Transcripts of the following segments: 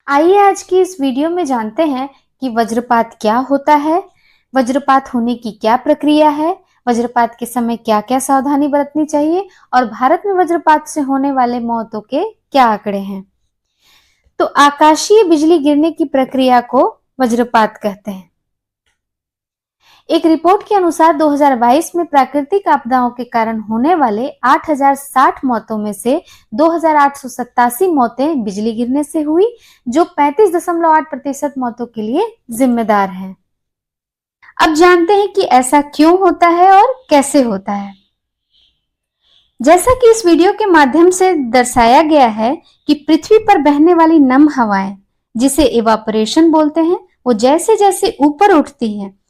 आइए आज की इस वीडियो में जानते हैं कि वज्रपात क्या होता है, वज्रपात होने की क्या प्रक्रिया है, वज्रपात के समय क्या-क्या सावधानी बरतनी चाहिए और भारत में वज्रपात से होने वाले मौतों के क्या आंकड़े हैं। तो आकाशीय बिजली गिरने की प्रक्रिया को वज्रपात कहते हैं। एक रिपोर्ट के अनुसार 2022 में प्राकृतिक आपदाओं के कारण होने वाले 8,060 मौतों में से 2,887 मौतें बिजली गिरने से हुई, जो 35.8% मौतों के लिए जिम्मेदार है। अब जानते हैं कि ऐसा क्यों होता है और कैसे होता है। जैसा कि इस वीडियो के माध्यम से दर्शाया गया है कि पृथ्वी पर बहने वाली नम हवाएं, जिसे इवापोरेशन बोलते हैं, वो जैसे जैसे ऊपर उठती हैं,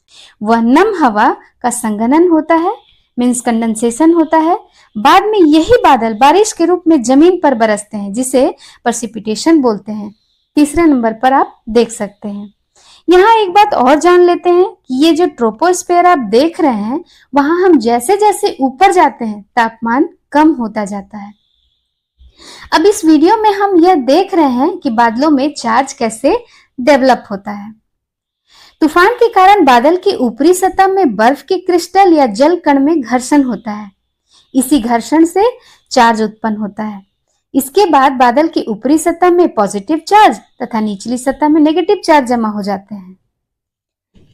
वह नम हवा का संघनन होता है, मीन्स कंडेंसेशन होता है। बाद में यही बादल बारिश के रूप में जमीन पर बरसते हैं, जिसे प्रेसिपिटेशन बोलते हैं। तीसरे नंबर पर आप देख सकते हैं। यहाँ एक बात और जान लेते हैं कि ये जो ट्रोपोस्फेयर आप देख रहे हैं, वहां हम जैसे जैसे ऊपर जाते हैं, तापमान कम होता जाता है। अब इस वीडियो में हम यह देख रहे हैं कि बादलों में चार्ज कैसे डेवलप होता है। तूफान के कारण बादल की ऊपरी सतह में बर्फ के क्रिस्टल या जल कण में घर्षण होता है। इसी घर्षण से चार्ज उत्पन्न होता है। इसके बाद बादल की ऊपरी सतह में पॉजिटिव चार्ज तथा निचली सतह में नेगेटिव चार्ज जमा हो जाते हैं।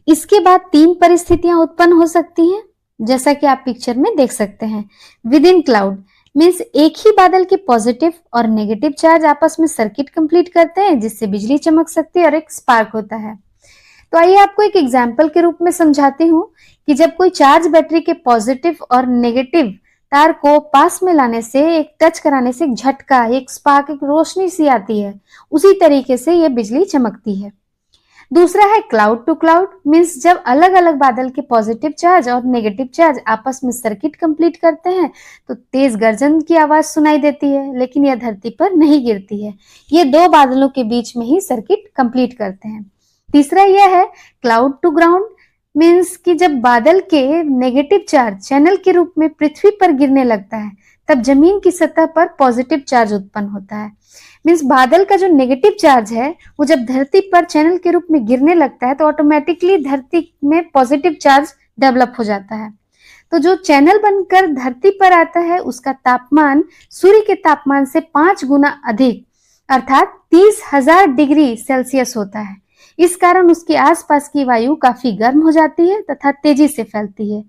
इसके बाद तीन परिस्थितियां उत्पन्न हो सकती हैं, जैसा कि आप पिक्चर में देख सकते हैं। विद इन क्लाउड मीन्स एक ही बादल के पॉजिटिव और नेगेटिव चार्ज आपस में सर्किट कंप्लीट करते हैं, जिससे बिजली चमक सकती है और एक स्पार्क होता है। तो आइए आपको एक एग्जाम्पल के रूप में समझाती हूँ कि जब कोई चार्ज बैटरी के पॉजिटिव और नेगेटिव तार को पास में लाने से, एक टच कराने से एक झटका, एक स्पार्क, एक रोशनी सी आती है, उसी तरीके से ये बिजली चमकती है। दूसरा है क्लाउड टू क्लाउड मीन्स जब अलग अलग बादल के पॉजिटिव चार्ज और नेगेटिव चार्ज आपस में सर्किट कंप्लीट करते हैं, तो तेज गर्जन की आवाज सुनाई देती है, लेकिन यह धरती पर नहीं गिरती है। ये दो बादलों के बीच में ही सर्किट कंप्लीट करते हैं। तीसरा यह है क्लाउड टू ग्राउंड मीन्स कि जब बादल के नेगेटिव चार्ज चैनल के रूप में पृथ्वी पर गिरने लगता है, तब जमीन की सतह पर पॉजिटिव चार्ज उत्पन्न होता है। मीन्स बादल का जो नेगेटिव चार्ज है, वो जब धरती पर चैनल के रूप में गिरने लगता है, तो ऑटोमेटिकली धरती में पॉजिटिव चार्ज डेवलप हो जाता है। तो जो चैनल बनकर धरती पर आता है, उसका तापमान सूर्य के तापमान से 5 गुना अधिक अर्थात 30,000 डिग्री सेल्सियस होता है। इस कारण उसके आसपास की वायु काफी गर्म हो जाती है तथा तेजी से फैलती है,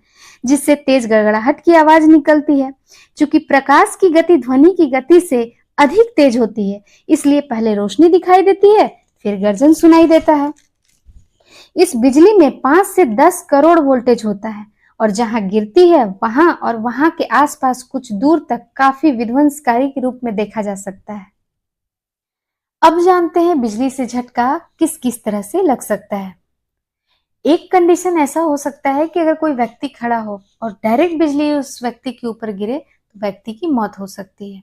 जिससे तेज गड़गड़ाहट की आवाज निकलती है। चूंकि प्रकाश की गति ध्वनि की गति से अधिक तेज होती है, इसलिए पहले रोशनी दिखाई देती है, फिर गर्जन सुनाई देता है। इस बिजली में 5 से 10 करोड़ वोल्टेज होता है और जहां गिरती है वहां और वहां के आसपास कुछ दूर तक काफी विध्वंसकारी के रूप में देखा जा सकता है। अब जानते हैं बिजली से झटका किस किस तरह से लग सकता है। एक कंडीशन ऐसा हो सकता है कि अगर कोई व्यक्ति खड़ा हो और डायरेक्ट बिजली उस व्यक्ति के ऊपर गिरे, तो व्यक्ति की मौत हो सकती है।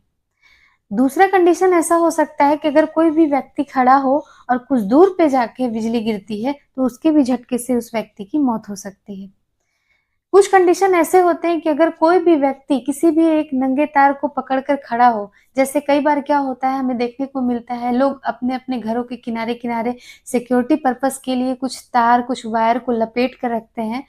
दूसरा कंडीशन ऐसा हो सकता है कि अगर कोई भी व्यक्ति खड़ा हो और कुछ दूर पे जाके बिजली गिरती है, तो उसके भी झटके से उस व्यक्ति की मौत हो सकती है। कुछ कंडीशन ऐसे होते हैं कि अगर कोई भी व्यक्ति किसी भी एक नंगे तार को पकड़कर खड़ा हो, जैसे कई बार क्या होता है हमें देखने को मिलता है, लोग अपने अपने घरों के किनारे किनारे सिक्योरिटी पर्पस के लिए कुछ तार, कुछ वायर को लपेट कर रखते हैं,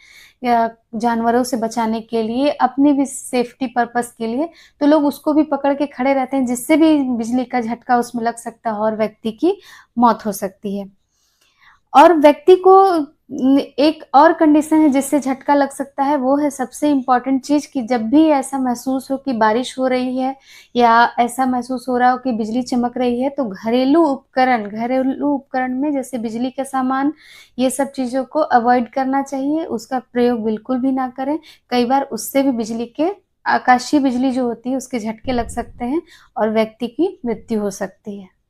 या जानवरों से बचाने के लिए, अपनी भी सेफ्टी पर्पस के लिए, तो लोग उसको भी पकड़ के खड़े रहते हैं, जिससे भी बिजली का झटका उसमें लग सकता है और व्यक्ति की मौत हो सकती है। और व्यक्ति को एक और कंडीशन है जिससे झटका लग सकता है, वो है सबसे इम्पोर्टेंट चीज कि जब भी ऐसा महसूस हो कि बारिश हो रही है या ऐसा महसूस हो रहा हो कि बिजली चमक रही है, तो घरेलू उपकरण में जैसे बिजली के सामान, ये सब चीजों को अवॉइड करना चाहिए, उसका प्रयोग बिल्कुल भी ना करें। कई बार उससे भी बिजली के, आकाशीय बिजली जो होती है, उसके झटके लग सकते हैं और व्यक्ति की मृत्यु हो सकती है।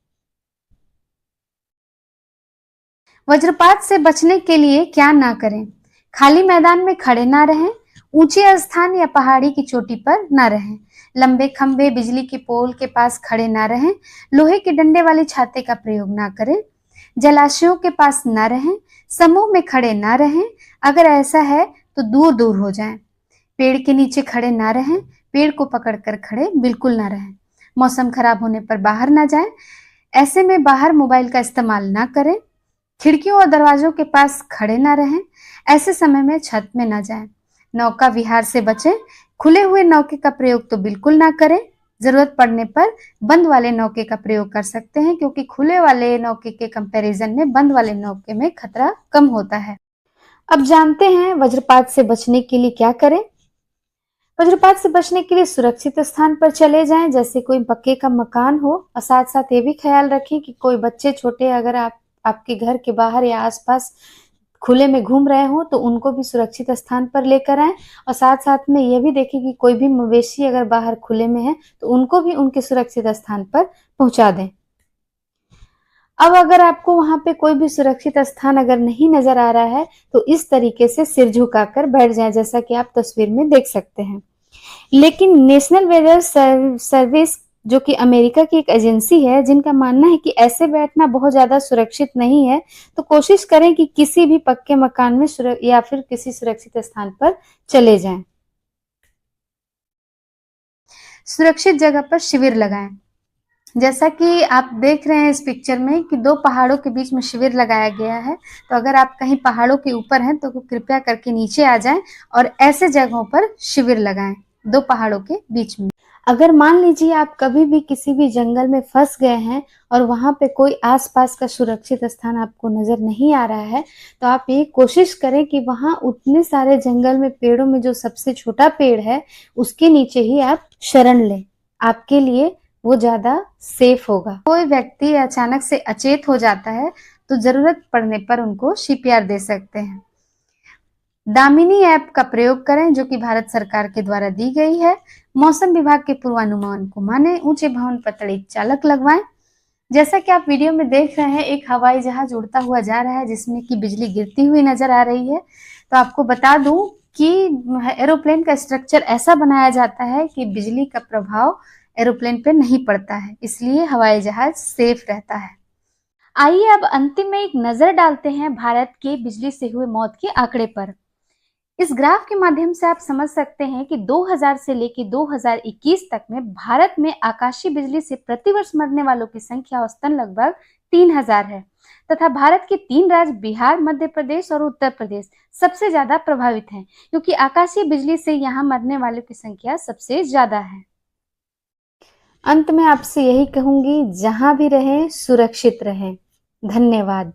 वज्रपात से बचने के लिए क्या ना करें? खाली मैदान में खड़े ना रहें, ऊंचे स्थान या पहाड़ी की चोटी पर ना रहें, लंबे खंभे, बिजली के पोल के पास खड़े ना रहें, लोहे के डंडे वाली छाते का प्रयोग ना करें, जलाशयों के पास ना रहें, समूह में खड़े ना रहें, अगर ऐसा है तो दूर दूर हो जाएं, पेड़ के नीचे खड़े ना रहें, पेड़ को पकड़कर खड़े बिल्कुल ना रहें, मौसम खराब होने पर बाहर ना जाएं, ऐसे में बाहर मोबाइल का इस्तेमाल ना करें, खिड़कियों और दरवाजों के पास खड़े ना रहें, ऐसे समय में छत में ना जाएं, नौका विहार से बचें, खुले हुए नौके का प्रयोग तो बिल्कुल ना करें। जरूरत पड़ने पर बंद वाले नौके का प्रयोग कर सकते हैं, क्योंकि खुले वाले नौके के कंपैरिजन में बंद वाले नौके में खतरा कम होता है। अब जानते हैं वज्रपात से बचने के लिए क्या करें। वज्रपात से बचने के लिए सुरक्षित स्थान पर चले जाएं, जैसे कोई पक्के का मकान हो, और साथ साथ ये भी ख्याल रखें कि कोई बच्चे छोटे अगर आपके घर के बाहर या आसपास खुले में घूम रहे हो तो उनको भी सुरक्षित स्थान पर लेकर आएं, और साथ साथ में ये भी देखें कि कोई भी मवेशी अगर बाहर खुले में है तो उनको भी उनके सुरक्षित स्थान पर पहुंचा दें। अब अगर आपको वहां पे कोई भी सुरक्षित स्थान अगर नहीं नजर आ रहा है तो इस तरीके से सिर झुकाकर बैठ जाएं, जैसा कि आप तस्वीर में देख सकते हैं। लेकिन नेशनल वेदर सर्विस, जो कि अमेरिका की एक एजेंसी है, जिनका मानना है कि ऐसे बैठना बहुत ज्यादा सुरक्षित नहीं है, तो कोशिश करें कि किसी भी पक्के मकान में या फिर किसी सुरक्षित स्थान पर चले जाएं। सुरक्षित जगह पर शिविर लगाएं। जैसा कि आप देख रहे हैं इस पिक्चर में कि दो पहाड़ों के बीच में शिविर लगाया गया है, तो अगर आप कहीं पहाड़ों के ऊपर हैं तो कृपया करके नीचे आ जाएं और ऐसे जगहों पर शिविर लगाएं, दो पहाड़ों के बीच में। अगर मान लीजिए आप कभी भी किसी भी जंगल में फंस गए हैं और वहां पे कोई आसपास का सुरक्षित स्थान आपको नजर नहीं आ रहा है, तो आप ये कोशिश करें कि वहां उतने सारे जंगल में पेड़ों में जो सबसे छोटा पेड़ है उसके नीचे ही आप शरण लें, आपके लिए वो ज्यादा सेफ होगा। कोई व्यक्ति अचानक से अचेत हो जाता है तो जरूरत पड़ने पर उनको सीपीआर दे सकते हैं। दामिनी ऐप का प्रयोग करें, जो कि भारत सरकार के द्वारा दी गई है। मौसम विभाग के पूर्वानुमान को माने, ऊंचे भवन पर तड़ित चालक लगवाएं। जैसा कि आप वीडियो में देख रहे हैं, एक हवाई जहाज उड़ता हुआ जा रहा है जिसमें कि बिजली गिरती हुई नजर आ रही है। तो आपको बता दूं कि एरोप्लेन का स्ट्रक्चर ऐसा बनाया जाता है कि बिजली का प्रभाव एरोप्लेन पे नहीं पड़ता है, इसलिए हवाई जहाज सेफ रहता है। आइए अब अंतिम में एक नजर डालते हैं भारत के बिजली से हुए मौत के आंकड़े पर। इस ग्राफ के माध्यम से आप समझ सकते हैं कि 2000 से लेकर 2021 तक में भारत में आकाशीय बिजली से प्रतिवर्ष मरने वालों की संख्या औसतन लगभग 3000 है, तथा भारत के 3 राज्य बिहार, मध्य प्रदेश और उत्तर प्रदेश सबसे ज्यादा प्रभावित हैं, क्योंकि आकाशीय बिजली से यहाँ मरने वालों की संख्या सबसे ज्यादा है। अंत में आपसे यही कहूंगी, जहां भी रहें सुरक्षित रहें। धन्यवाद।